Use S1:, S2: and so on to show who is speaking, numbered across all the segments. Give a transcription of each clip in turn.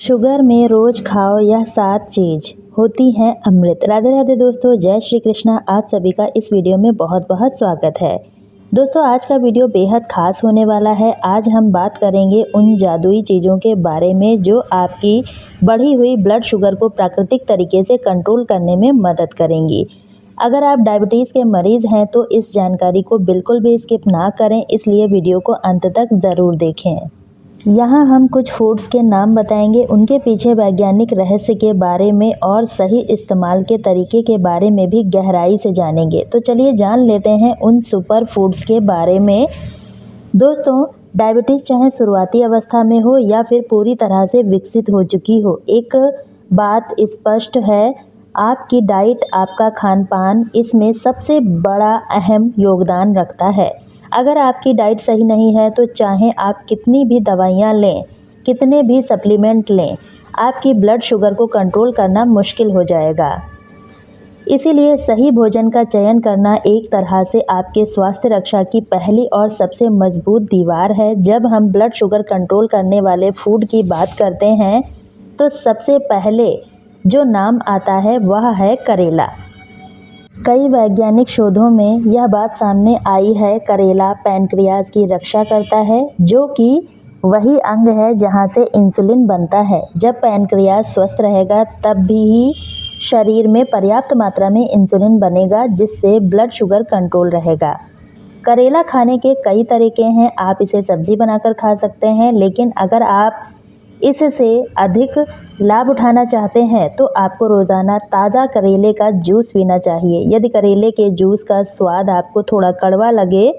S1: Sugar में रोज खाओ यह 7 चीज होती हैं अमृत। राधे राधे दोस्तों, जय श्री कृष्णा। आप सभी का इस वीडियो में बहुत बहुत स्वागत है। दोस्तों, आज का वीडियो बेहद खास होने वाला है। आज हम बात करेंगे उन जादुई चीज़ों के बारे में जो आपकी बढ़ी हुई ब्लड शुगर को प्राकृतिक तरीके से कंट्रोल करने में मदद करेंगी। अगर आप डायबिटीज़ के मरीज़ हैं तो इस जानकारी को बिल्कुल भी स्किप ना करें, इसलिए वीडियो को अंत तक ज़रूर देखें। यहाँ हम कुछ फूड्स के नाम बताएंगे, उनके पीछे वैज्ञानिक रहस्य के बारे में और सही इस्तेमाल के तरीके के बारे में भी गहराई से जानेंगे। तो चलिए जान लेते हैं उन सुपर फूड्स के बारे में। दोस्तों, डायबिटीज़ चाहे शुरुआती अवस्था में हो या फिर पूरी तरह से विकसित हो चुकी हो, एक बात स्पष्ट है, आपकी डाइट, आपका खान पान इसमें सबसे बड़ा अहम योगदान रखता है। अगर आपकी डाइट सही नहीं है तो चाहे आप कितनी भी दवाइयाँ लें, कितने भी सप्लीमेंट लें, आपकी ब्लड शुगर को कंट्रोल करना मुश्किल हो जाएगा। इसीलिए सही भोजन का चयन करना एक तरह से आपके स्वास्थ्य रक्षा की पहली और सबसे मजबूत दीवार है। जब हम ब्लड शुगर कंट्रोल करने वाले फूड की बात करते हैं तो सबसे पहले जो नाम आता है वह है करेला। कई वैज्ञानिक शोधों में यह बात सामने आई है, करेला पैनक्रियाज की रक्षा करता है, जो कि वही अंग है जहां से इंसुलिन बनता है। जब पैनक्रियाज स्वस्थ रहेगा तब भी ही शरीर में पर्याप्त मात्रा में इंसुलिन बनेगा, जिससे ब्लड शुगर कंट्रोल रहेगा। करेला खाने के कई तरीके हैं। आप इसे सब्जी बनाकर खा सकते हैं, लेकिन अगर आप इससे अधिक लाभ उठाना चाहते हैं तो आपको रोज़ाना ताज़ा करेले का जूस पीना चाहिए। यदि करेले के जूस का स्वाद आपको थोड़ा कड़वा लगे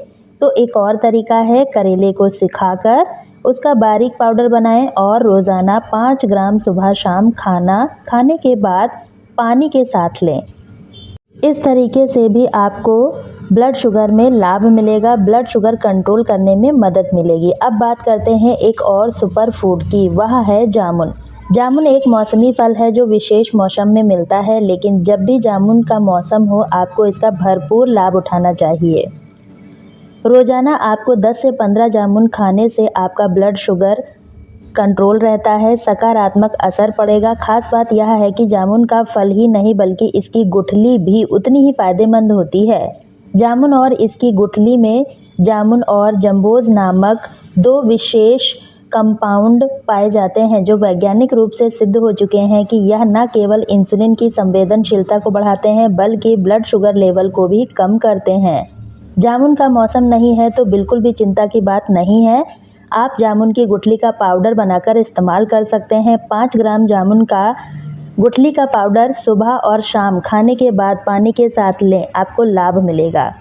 S1: तो एक और तरीका है, करेले को सिखाकर उसका बारीक पाउडर बनाएं और रोज़ाना 5 ग्राम सुबह शाम खाने के बाद पानी के साथ लें। इस तरीके से भी आपको ब्लड शुगर में लाभ मिलेगा, ब्लड शुगर कंट्रोल करने में मदद मिलेगी। अब बात करते हैं एक और सुपर फूड की, वह है जामुन। जामुन एक मौसमी फल है जो विशेष मौसम में मिलता है, लेकिन जब भी जामुन का मौसम हो आपको इसका भरपूर लाभ उठाना चाहिए। रोजाना आपको 10 से 15 जामुन खाने से आपका ब्लड शुगर कंट्रोल रहता है, सकारात्मक असर पड़ेगा। खास बात यह है कि जामुन का फल ही नहीं बल्कि इसकी गुठली भी उतनी ही फायदेमंद होती है। जामुन और इसकी गुठली में जामुन और जम्बोज नामक 2 विशेष कंपाउंड पाए जाते हैं जो वैज्ञानिक रूप से सिद्ध हो चुके हैं कि यह न केवल इंसुलिन की संवेदनशीलता को बढ़ाते हैं बल्कि ब्लड शुगर लेवल को भी कम करते हैं। जामुन का मौसम नहीं है तो बिल्कुल भी चिंता की बात नहीं है। आप जामुन की गुठली का पाउडर बनाकर इस्तेमाल कर सकते हैं। 5 ग्राम जामुन का गुठली का पाउडर सुबह और शाम खाने के बाद पानी के साथ लें, आपको लाभ मिलेगा।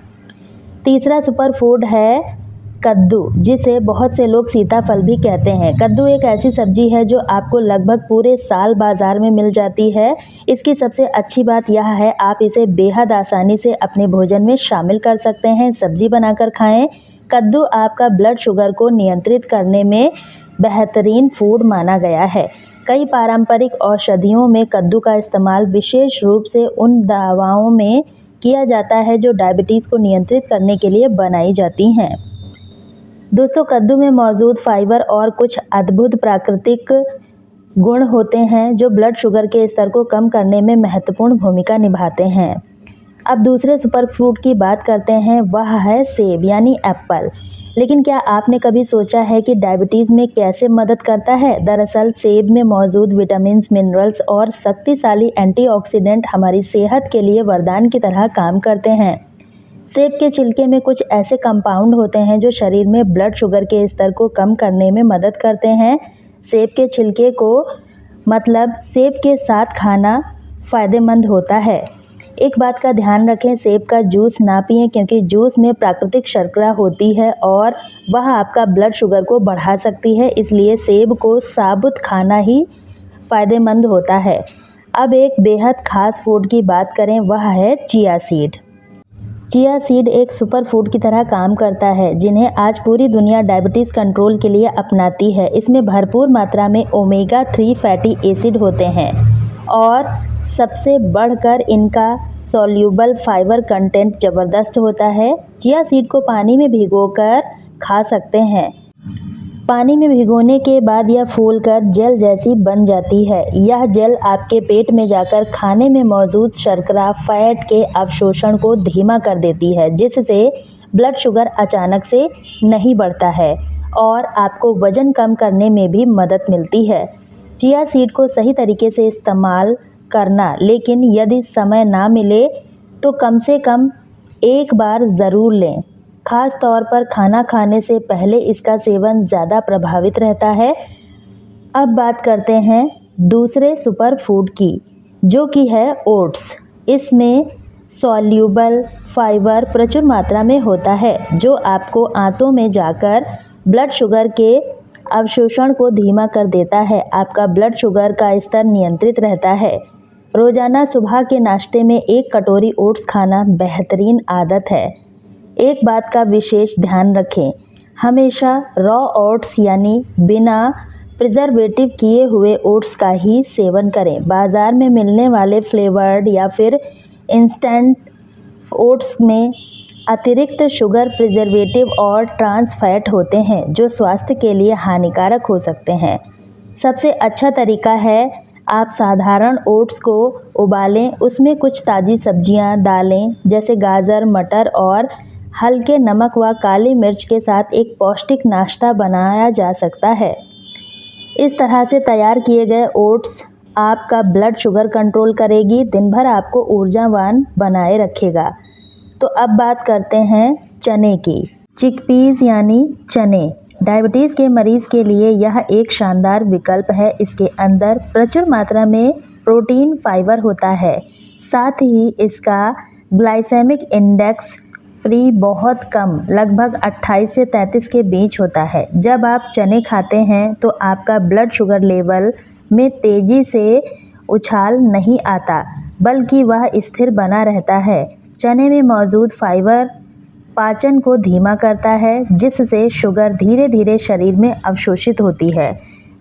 S1: तीसरा सुपर फूड है कद्दू, जिसे बहुत से लोग सीताफल भी कहते हैं। कद्दू एक ऐसी सब्जी है जो आपको लगभग पूरे साल बाजार में मिल जाती है। इसकी सबसे अच्छी बात यह है, आप इसे बेहद आसानी से अपने भोजन में शामिल कर सकते हैं, सब्जी बनाकर खाएं। कद्दू आपका ब्लड शुगर को नियंत्रित करने में बेहतरीन फूड माना गया है। कई पारंपरिक औषधियों में कद्दू का इस्तेमाल विशेष रूप से उन दवाओं में किया जाता है जो डायबिटीज़ को नियंत्रित करने के लिए बनाई जाती हैं। दोस्तों, कद्दू में मौजूद फाइबर और कुछ अद्भुत प्राकृतिक गुण होते हैं जो ब्लड शुगर के स्तर को कम करने में महत्वपूर्ण भूमिका निभाते हैं। अब दूसरे सुपर फूड की बात करते हैं, वह है सेब यानी एप्पल। लेकिन क्या आपने कभी सोचा है कि डायबिटीज़ में कैसे मदद करता है? दरअसल सेब में मौजूद विटामिन, मिनरल्स और शक्तिशाली एंटीऑक्सीडेंट हमारी सेहत के लिए वरदान की तरह काम करते हैं। सेब के छिलके में कुछ ऐसे कंपाउंड होते हैं जो शरीर में ब्लड शुगर के स्तर को कम करने में मदद करते हैं। सेब के छिलके को सेब के साथ खाना फ़ायदेमंद होता है। एक बात का ध्यान रखें, सेब का जूस ना पिएं क्योंकि जूस में प्राकृतिक शर्करा होती है और वह आपका ब्लड शुगर को बढ़ा सकती है, इसलिए सेब को साबुत खाना ही फ़ायदेमंद होता है। अब एक बेहद खास फूड की बात करें, वह है चिया सीड। चिया सीड एक सुपर फूड की तरह काम करता है, जिन्हें आज पूरी दुनिया डायबिटीज़ कंट्रोल के लिए अपनाती है। इसमें भरपूर मात्रा में ओमेगा 3 फैटी एसिड होते हैं और सबसे बढ़कर इनका सॉल्यूबल फाइबर कंटेंट ज़बरदस्त होता है। चिया सीड को पानी में भिगोकर खा सकते हैं। पानी में भिगोने के बाद यह फूलकर जेल जैसी बन जाती है। यह जेल आपके पेट में जाकर खाने में मौजूद शर्करा फैट के अवशोषण को धीमा कर देती है, जिससे ब्लड शुगर अचानक से नहीं बढ़ता है और आपको वजन कम करने में भी मदद मिलती है। चिया सीड को सही तरीके से इस्तेमाल करना, लेकिन यदि समय ना मिले तो कम से कम एक बार ज़रूर लें। खास तौर पर खाना खाने से पहले इसका सेवन ज़्यादा प्रभावित रहता है। अब बात करते हैं दूसरे सुपर फूड की, जो कि है ओट्स। इसमें सॉल्यूबल फाइबर प्रचुर मात्रा में होता है, जो आपको आंतों में जाकर ब्लड शुगर के अवशोषण को धीमा कर देता है। आपका ब्लड शुगर का स्तर नियंत्रित रहता है। रोजाना सुबह के नाश्ते में 1 कटोरी ओट्स खाना बेहतरीन आदत है। एक बात का विशेष ध्यान रखें, हमेशा रॉ ओट्स यानी बिना प्रिजर्वेटिव किए हुए ओट्स का ही सेवन करें। बाज़ार में मिलने वाले फ्लेवर्ड या फिर इंस्टेंट ओट्स में अतिरिक्त शुगर, प्रिजर्वेटिव और ट्रांस फैट होते हैं, जो स्वास्थ्य के लिए हानिकारक हो सकते हैं। सबसे अच्छा तरीका है आप साधारण ओट्स को उबालें, उसमें कुछ ताज़ी सब्जियां डालें जैसे गाजर, मटर और हल्के नमक व काली मिर्च के साथ एक पौष्टिक नाश्ता बनाया जा सकता है। इस तरह से तैयार किए गए ओट्स आपका ब्लड शुगर कंट्रोल करेगी, दिन भर आपको ऊर्जावान बनाए रखेगा। तो अब बात करते हैं चने की। चिकपीस यानी चने डायबिटीज़ के मरीज़ के लिए यह एक शानदार विकल्प है। इसके अंदर प्रचुर मात्रा में प्रोटीन, फाइबर होता है। साथ ही इसका ग्लाइसेमिक इंडेक्स फ्री बहुत कम, लगभग 28 से 33 के बीच होता है। जब आप चने खाते हैं तो आपका ब्लड शुगर लेवल में तेज़ी से उछाल नहीं आता, बल्कि वह स्थिर बना रहता है। चने में मौजूद फाइबर पाचन को धीमा करता है, जिससे शुगर धीरे धीरे शरीर में अवशोषित होती है।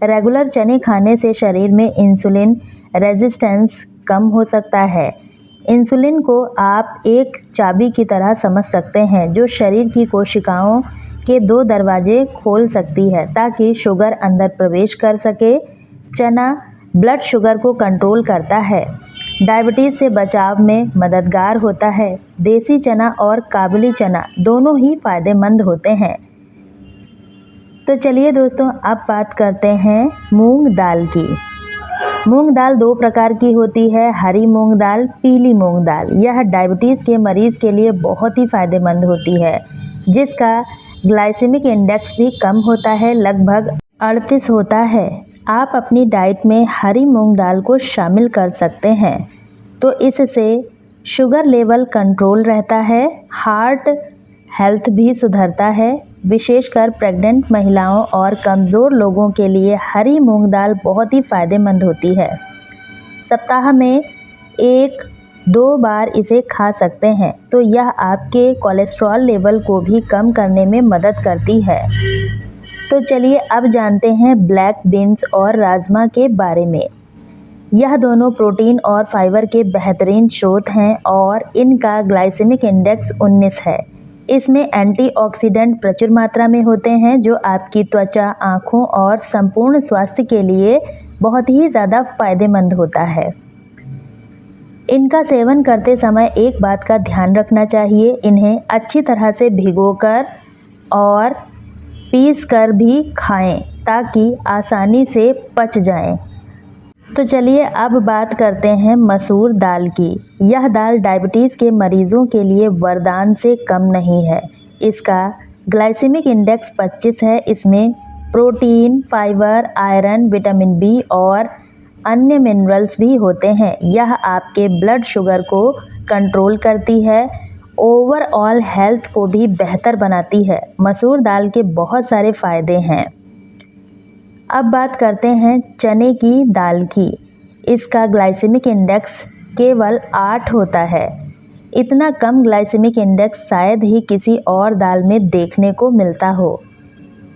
S1: रेगुलर चने खाने से शरीर में इंसुलिन रेजिस्टेंस कम हो सकता है। इंसुलिन को आप एक चाबी की तरह समझ सकते हैं, जो शरीर की कोशिकाओं के 2 दरवाजे खोल सकती है ताकि शुगर अंदर प्रवेश कर सके। चना ब्लड शुगर को कंट्रोल करता है, डायबिटीज़ से बचाव में मददगार होता है। देसी चना और काबुली चना दोनों ही फायदेमंद होते हैं। तो चलिए दोस्तों, अब बात करते हैं मूंग दाल की। मूंग दाल 2 प्रकार की होती है, हरी मूंग दाल, पीली मूंग दाल। यह डायबिटीज़ के मरीज़ के लिए बहुत ही फायदेमंद होती है, जिसका ग्लाइसेमिक इंडेक्स भी कम होता है, लगभग 38 होता है। आप अपनी डाइट में हरी मूंग दाल को शामिल कर सकते हैं, तो इससे शुगर लेवल कंट्रोल रहता है, हार्ट हेल्थ भी सुधरता है। विशेषकर प्रेग्नेंट महिलाओं और कमज़ोर लोगों के लिए हरी मूंग दाल बहुत ही फायदेमंद होती है। सप्ताह में 1-2 बार इसे खा सकते हैं, तो यह आपके कोलेस्ट्रॉल लेवल को भी कम करने में मदद करती है। तो चलिए अब जानते हैं ब्लैक बीन्स और राजमा के बारे में। यह दोनों प्रोटीन और फाइबर के बेहतरीन स्रोत हैं और इनका ग्लाइसेमिक इंडेक्स 19 है। इसमें एंटीऑक्सीडेंट प्रचुर मात्रा में होते हैं, जो आपकी त्वचा, आँखों और संपूर्ण स्वास्थ्य के लिए बहुत ही ज़्यादा फायदेमंद होता है। इनका सेवन करते समय एक बात का ध्यान रखना चाहिए, इन्हें अच्छी तरह से भिगोकर और पीस कर भी खाएं ताकि आसानी से पच जाएं। तो चलिए अब बात करते हैं मसूर दाल की। यह दाल डायबिटीज़ के मरीज़ों के लिए वरदान से कम नहीं है। इसका ग्लाइसेमिक इंडेक्स 25 है। इसमें protein, fibre, iron, vitamin B और अन्य मिनरल्स भी होते हैं। यह आपके ब्लड शुगर को कंट्रोल करती है, ओवरऑल हेल्थ को भी बेहतर बनाती है। मसूर दाल के बहुत सारे फ़ायदे हैं। अब बात करते हैं चने की दाल की। इसका ग्लाइसेमिक इंडेक्स केवल 8 होता है। इतना कम ग्लाइसेमिक इंडेक्स शायद ही किसी और दाल में देखने को मिलता हो।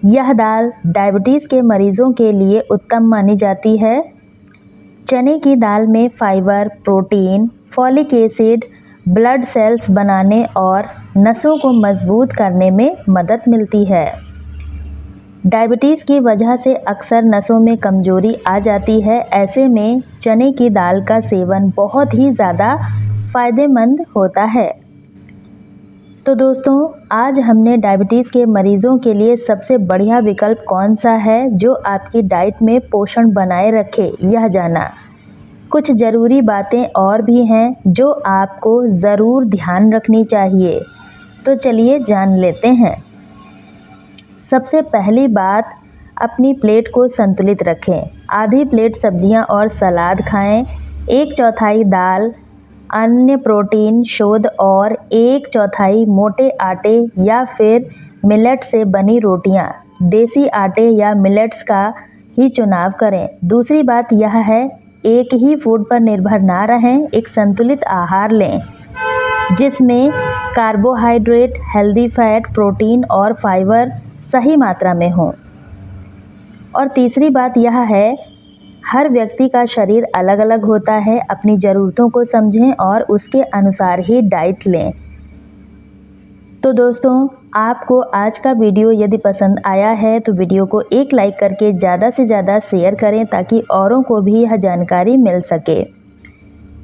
S1: यह दाल डायबिटीज़ के मरीज़ों के लिए उत्तम मानी जाती है। चने की दाल में fibre, protein, folic acid blood cells बनाने और नसों को मजबूत करने में मदद मिलती है। डायबिटीज़ की वजह से अक्सर नसों में कमजोरी आ जाती है। ऐसे में चने की दाल का सेवन बहुत ही ज़्यादा फ़ायदेमंद होता है। तो दोस्तों, आज हमने डायबिटीज़ के मरीज़ों के लिए सबसे बढ़िया विकल्प कौन सा है जो आपकी डाइट में पोषण बनाए रखे, यह जाना। कुछ ज़रूरी बातें और भी हैं जो आपको ज़रूर ध्यान रखनी चाहिए, तो चलिए जान लेते हैं। सबसे पहली बात, अपनी प्लेट को संतुलित रखें। आधी प्लेट सब्जियां और सलाद खाएं, 1/4 दाल, अन्य प्रोटीन शुद्ध और 1/4 मोटे आटे या फिर मिलेट से बनी रोटियां। देसी आटे या मिलेट्स का ही चुनाव करें। दूसरी बात यह है, एक ही फूड पर निर्भर ना रहें, एक संतुलित आहार लें जिसमें कार्बोहाइड्रेट, हेल्दी फैट, प्रोटीन और फाइबर सही मात्रा में हो। और तीसरी बात यह है, हर व्यक्ति का शरीर अलग अलग होता है। अपनी ज़रूरतों को समझें और उसके अनुसार ही डाइट लें। तो दोस्तों, आपको आज का वीडियो यदि पसंद आया है तो वीडियो को एक लाइक करके ज़्यादा से ज़्यादा शेयर करें ताकि औरों को भी यह जानकारी मिल सके।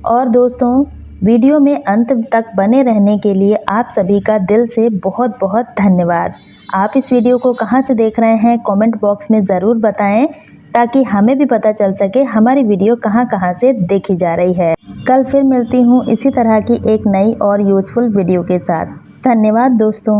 S1: और दोस्तों, वीडियो में अंत तक बने रहने के लिए आप सभी का दिल से बहुत बहुत धन्यवाद। आप इस वीडियो को कहां से देख रहे हैं कमेंट बॉक्स में ज़रूर बताएं ताकि हमें भी पता चल सके हमारी वीडियो कहां से देखी जा रही है। कल फिर मिलती हूं इसी तरह की एक नई और यूज़फुल वीडियो के साथ। धन्यवाद दोस्तों।